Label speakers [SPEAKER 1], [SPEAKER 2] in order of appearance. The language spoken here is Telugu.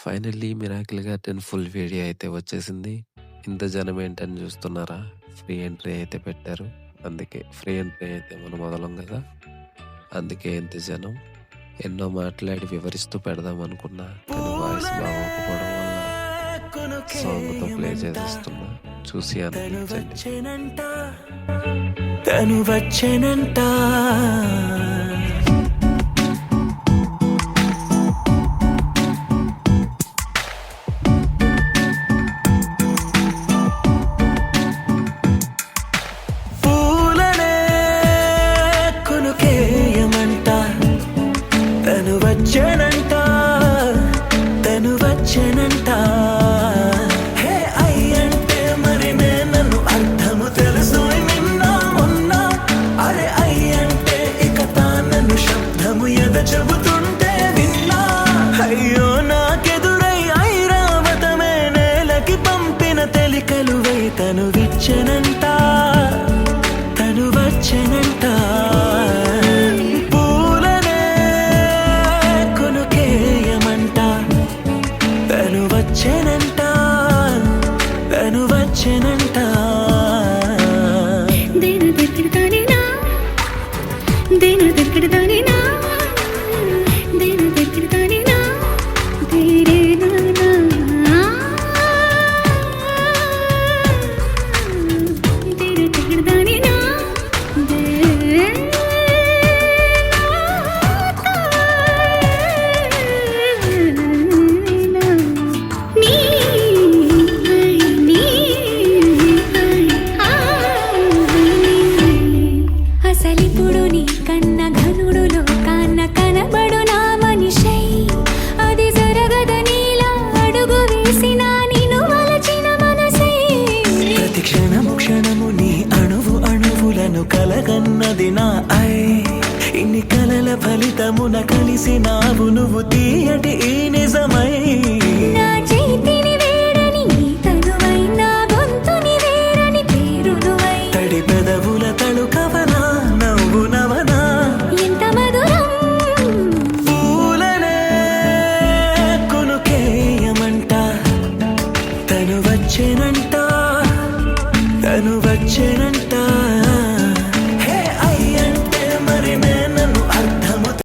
[SPEAKER 1] ఫైనల్లీ మిరాకిల్‌గా 10 ఫుల్ వీడియో అయితే వచ్చేసింది. ఇంత జనం ఏంటని చూస్తున్నారా? ఫ్రీ ఎంట్రీ అయితే పెట్టారు. అందుకే ఫ్రీ ఎంట్రీ అయితే మనం వదలం గదా! అందుకే ఇంత జనం. ఎన్నో మాట్లాడి వివరిస్తూ పెడదాం అనుకున్నా. కానీ వాయిస్ బాగోకపోవడం వల్ల సాంగ్‌తో ప్లే చేసేస్తున్నా. చూసి ఆనందించండి.
[SPEAKER 2] తను వచ్చెనంట పూలనే కొనుకేయమంట తను వచ్చెనంట తను వచ్చెనంట హే అయ్యంటే మరి నన్ను అర్థము తెలుసు నిన్నా మొన్నా అరే అయ్యంటే ఇక తానను శబ్దము ఎద చెబుతుంటే విన్నా అయ్యో నాకెదురై ఐరావతమే నేలకి పంపిన తెలికలువై తను విచ్చెనంట తను వచ్చెనంట పూలనే కొనుకేయమంట తను వచ్చెనంట తను వచ్చెనంట
[SPEAKER 3] దేన దగ్గరదానినా దేన దగ్గరదానినా దేన దగ్గరదానినా దేరేనా దేన దగ్గరదానినా అసలిప్పుడు నీ కన్న ఘనుడులో కన్న కనబడు నా మనిషై అది జరగదనిలా అడుగు వేసిన నిన్ను వలచిన మనసై
[SPEAKER 2] ప్రతి క్షణము క్షణము నీ అణువు అణువులను కలగన్నది నా ఐ ఇన్ని కలల ఫలితమున కలిసినావు నువ్వు తీయటి ఈ నిజమై